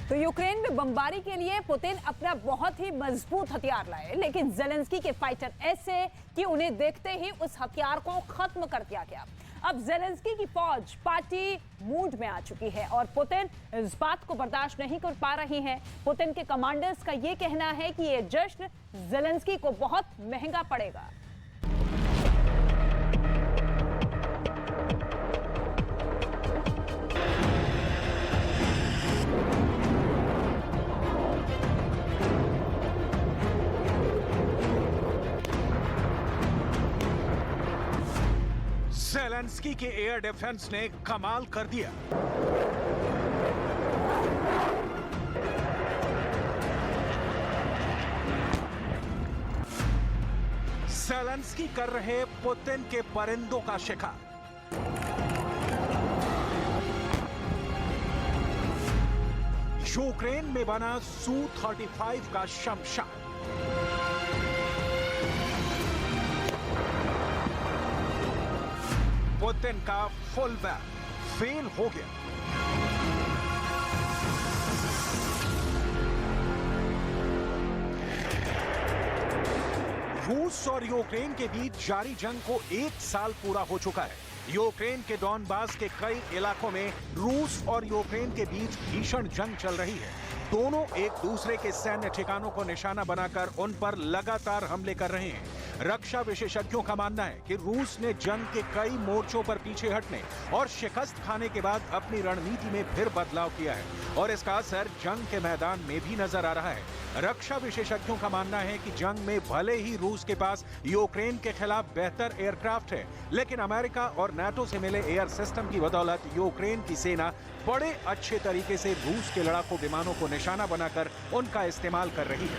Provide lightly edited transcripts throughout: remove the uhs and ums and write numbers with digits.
तो यूक्रेन में बमबारी के लिए पुतिन अपना बहुत ही मजबूत हथियार लाए, लेकिन जेलेंस्की के फाइटर ऐसे कि उन्हें देखते ही उस हथियार को खत्म कर दिया गया। अब जेलेंस्की की फौज पार्टी मूड में आ चुकी है और पुतिन इस बात को बर्दाश्त नहीं कर पा रही हैं। पुतिन के कमांडर्स का ये कहना है कि ये जश्न जेलेंस्की को बहुत महंगा पड़ेगा। जेलेंस्की के एयर डिफेंस ने कमाल कर दिया। जेलेंस्की कर रहे पुतिन के परिंदों का शिकार। यूक्रेन में बना Su-35 का शमशान। पुतिन का फुल बैक फेल हो गया। रूस और यूक्रेन के बीच जारी जंग को 1 साल पूरा हो चुका है। यूक्रेन के डॉनबास के कई इलाकों में रूस और यूक्रेन के बीच भीषण जंग चल रही है। दोनों एक दूसरे के सैन्य ठिकानों को निशाना बनाकर उन पर लगातार हमले कर रहे हैं। रक्षा विशेषज्ञों का मानना है कि रूस ने जंग के कई मोर्चों पर पीछे हटने और शिकस्त खाने के बाद अपनी रणनीति में फिर बदलाव किया है और इसका असर जंग के मैदान में भी नजर आ रहा है। रक्षा विशेषज्ञों का मानना है कि जंग में भले ही रूस के पास यूक्रेन के खिलाफ बेहतर एयरक्राफ्ट है, लेकिन अमेरिका और नाटो से मिले एयर सिस्टम की बदौलत यूक्रेन की सेना बड़े अच्छे तरीके से रूस के लड़ाकू विमानों को निशाना बनाकर उनका इस्तेमाल कर रही है।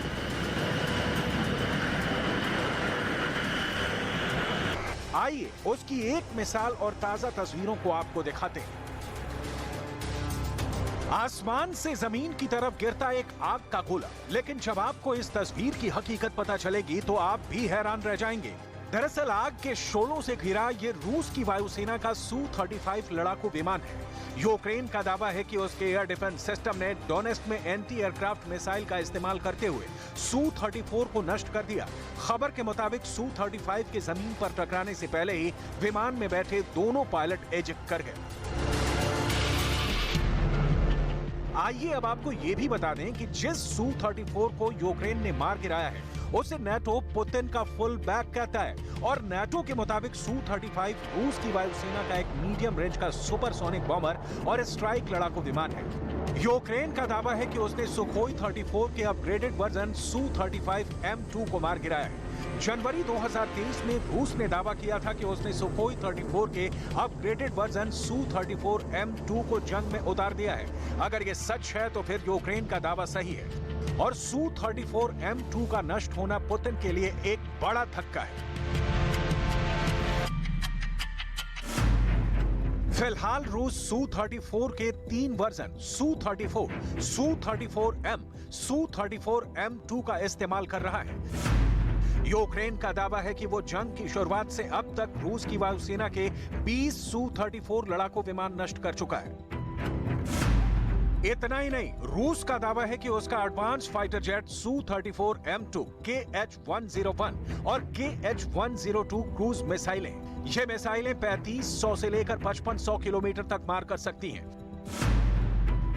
आइए उसकी एक मिसाल और ताजा तस्वीरों को आपको दिखाते हैं। आसमान से जमीन की तरफ गिरता एक आग का गोला, लेकिन जब आपको इस तस्वीर की हकीकत पता चलेगी तो आप भी हैरान रह जाएंगे। दरअसल आग के शोलों से घिरा ये रूस की वायुसेना का Su-35 लड़ाकू विमान है। यूक्रेन का दावा है कि उसके एयर डिफेंस सिस्टम ने डोनेस्क में एंटी एयरक्राफ्ट मिसाइल का इस्तेमाल करते हुए Su-34 को नष्ट कर दिया। खबर के मुताबिक Su-35 के जमीन पर टकराने से पहले ही विमान में बैठे दोनों पायलट एजेक्ट कर गए। आइए अब आपको ये भी बता दें कि जिस Su-34 को यूक्रेन ने मार गिराया है उसे नाटो पुतिन का फुल बैक कहता है और नाटो के मुताबिक Su-35 रूस की वायुसेना का एक मीडियम रेंज का सुपरसोनिक बॉम्बर और स्ट्राइक लड़ाकू विमान है। यूक्रेन का दावा है कि उसने सुखोई 34 के अपग्रेडेड वर्जन Su-35 M2 को मार गिराया है। जनवरी 2023 में रूस ने दावा किया था कि उसने सुखोई 34 के अपग्रेडेड वर्जन Su-34 M2 को जंग में उतार दिया है। अगर ये सच है तो फिर यूक्रेन का दावा सही है और Su-34 M2 का नष्ट होना पुतिन के लिए एक बड़ा धक्का है। फिलहाल रूस Su-34 के 3 version Su-34, Su-34M, Su-34 M2 का इस्तेमाल कर रहा है। यूक्रेन का दावा है कि वो जंग की शुरुआत से अब तक रूस की वायुसेना के 20 Su-34 लड़ाकू विमान नष्ट कर चुका है। इतना ही नहीं, रूस का दावा है कि उसका advance fighter jet Su-34 M2, KH-101 और KH-102 क्रूज मिसाइलें, ये मिसाइलें 3500 से लेकर 5500 किलोमीटर तक मार कर सकती हैं।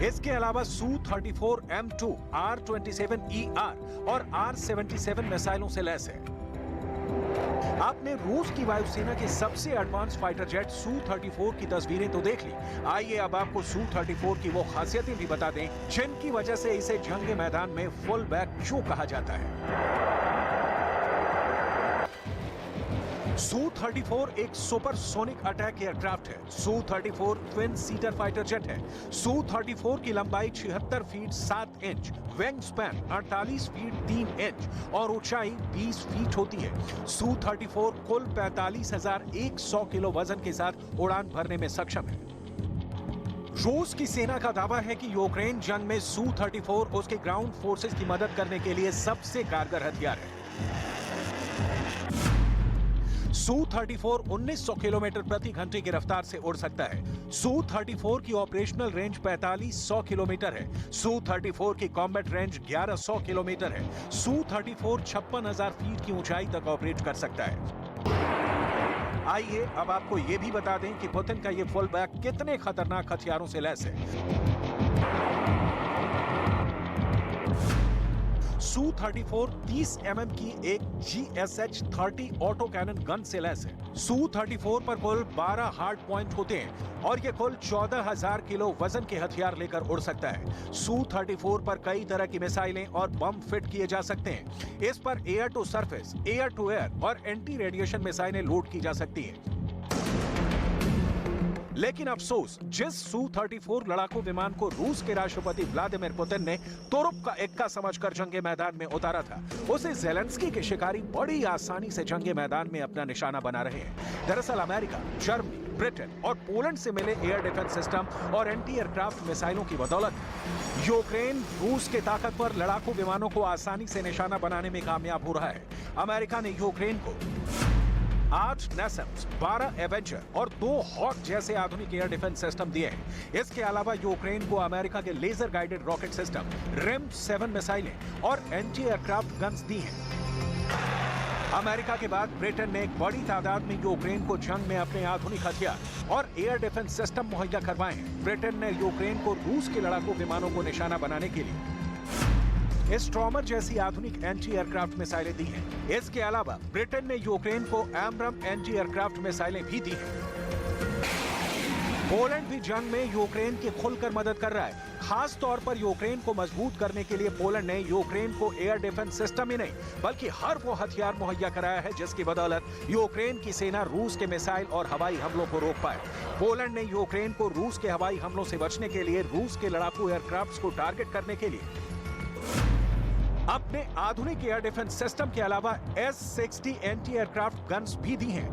इसके अलावा Su-34 M2 R-27ER और R-77 मिसाइलों से लैस है। आपने रूस की वायुसेना के सबसे एडवांस फाइटर जेट Su-34 की तस्वीरें तो देख ली। आइए अब आपको Su-34 की वो खासियतें भी बता दें जिनकी वजह से इसे जंग के मैदान में फुल बैक क्यों कहा जाता है। Su-34 एक सुपरसोनिक अटैक एयरक्राफ्ट है। Su-34 twin seater fighter jet है। Su-34 की लंबाई 76 feet 7 inch, wing span 48 feet 3 inch और ऊंचाई 20 फीट होती है। Su-34 कुल 45,100 किलो वजन के साथ उड़ान भरने में सक्षम है। रूस की सेना का दावा है कि यूक्रेन जंग में Su-34 उसके ग्राउंड फोर्सेस की मदद करने के लिए सबसे कारगर हथियार है। Su-34 1900 किलोमीटर प्रति घंटे की रफ्तार से उड़ सकता है। Su-34 की ऑपरेशनल रेंज 4500 किलोमीटर है। Su-34 की कॉम्बैट रेंज 1100 किलोमीटर है। Su-34 56,000 फीट की ऊंचाई तक ऑपरेट कर सकता है। आइए अब आपको यह भी बता दें कि पुतिन का ये फुल बैक कितने खतरनाक हथियारों से लैस है। Su-34 30 mm की एक GSH-30 ऑटो कैनन गन से लैस है। Su-34 पर कुल 12 हार्ड पॉइंट होते हैं और ये कुल 14,000 किलो वजन के हथियार लेकर उड़ सकता है। Su-34 पर कई तरह की मिसाइलें और बम फिट किए जा सकते हैं। इस पर air to surface, air to air और एंटी रेडिएशन मिसाइलें लोड की जा सकती हैं। लेकिन अफसोस, जिस Su-34 लड़ाकू विमान को रूस के राष्ट्रपति व्लादिमीर पुतिन ने तुरुप का इक्का समझकर जंगे मैदान में उतारा था, उसे ज़ेलेंस्की के शिकारी बड़ी आसानी से जंगे मैदान में अपना निशाना बना रहे हैं। दरअसल अमेरिका, जर्मनी, ब्रिटेन और पोलैंड से मिले एयर डिफेंस सिस्टम और एंटी एयरक्राफ्ट मिसाइलों की बदौलत यूक्रेन रूस के ताकतवर लड़ाकू विमानों को आसानी से निशाना बनाने में कामयाब हो रहा है। अमेरिका ने यूक्रेन को 8 NASAMS, 12 एवेंजर और 2 हॉक जैसे आधुनिक एयर डिफेंस सिस्टम दिए हैं। इसके अलावा यूक्रेन को अमेरिका के laser guided rocket system, RIM-7 मिसाइलें और एंटी एयरक्राफ्ट गन्स दी हैं। अमेरिका के बाद ब्रिटेन ने एक बड़ी तादाद में यूक्रेन को जंग में अपने आधुनिक हथियार और एयर डिफेंस सिस्टम मुहैया करवाए हैं। ब्रिटेन ने यूक्रेन को रूस के लड़ाकू विमानों को निशाना बनाने के लिए स्ट्रॉमर जैसी आधुनिक एंटी एयरक्राफ्ट मिसाइलें दी हैं। इसके अलावा ब्रिटेन ने यूक्रेन को एम्ब्रम एंटी एयरक्राफ्ट मिसाइलें भी दी हैं। पोलैंड भी जंग में यूक्रेन की खुलकर मदद कर रहा है। खास तौर पर यूक्रेन को मजबूत करने के लिए पोलैंड ने यूक्रेन को एयर डिफेंस सिस्टम ही नहीं बल्कि हर वो हथियार मुहैया कराया है जिसकी बदौलत यूक्रेन की सेना रूस के मिसाइल और हवाई हमलों को रोक पाए। पोलैंड ने यूक्रेन को रूस के हवाई हमलों से बचने के लिए रूस के लड़ाकू एयरक्राफ्ट को टारगेट करने के लिए अपने आधुनिक एयर डिफेंस सिस्टम के अलावा S-60 एंटी एयरक्राफ्ट गन्स भी दी हैं।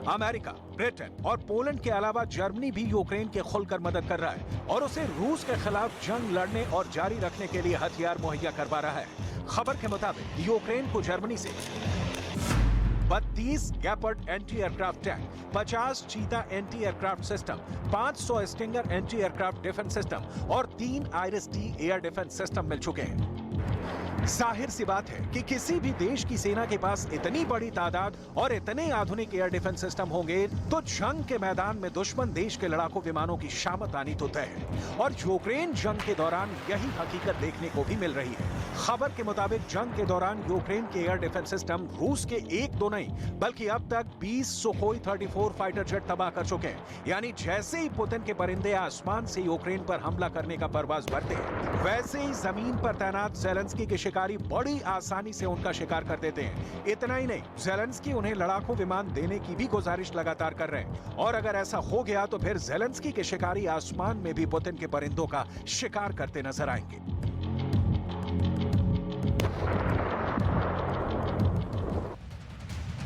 अमेरिका, ब्रिटेन और पोलैंड के अलावा जर्मनी भी यूक्रेन के खुलकर मदद कर रहा है और उसे रूस के खिलाफ जंग लड़ने और जारी रखने के लिए हथियार मुहैया करवा रहा है। खबर के मुताबिक यूक्रेन को जर्मनी से 32 गैपर्ड एंटी एयरक्राफ्ट टैंक, 50 चीता anti aircraft system, 500 stinger anti aircraft defence system और 3 आइरिस-T एयर डिफेंस सिस्टम मिल चुके हैं। जाहिर सी बात है कि किसी भी देश की सेना के पास इतनी बड़ी तादाद और इतने आधुनिक एयर डिफेंस सिस्टम होंगे तो जंग के मैदान में दुश्मन देश के लड़ाकू विमानों की शामत आनी तो तय है और यूक्रेन जंग के दौरान यही हकीकत देखने को भी मिल रही है। खबर के मुताबिक जंग के दौरान यूक्रेन के एयर डिफेंस सिस्टम रूस के 1-2 नहीं बल्कि अब तक 20 सुखोई 34 फाइटर जेट तबाह कर चुके हैं। यानी जैसे ही पुतिन के परिंदे आसमान से यूक्रेन पर हमला करने का परवाज भरते हैं वैसे ही जमीन पर तैनात ज़ेलेंस्की के शिकारी बड़ी आसानी से उनका शिकार कर देते हैं। इतना ही नहीं, ज़ेलेंस्की उन्हें लड़ाकू विमान देने की भी गुजारिश लगातार कर रहे हैं और अगर ऐसा हो गया तो फिर ज़ेलेंस्की के शिकारी आसमान में भी पुतिन के परिंदों का शिकार करते नजर आएंगे।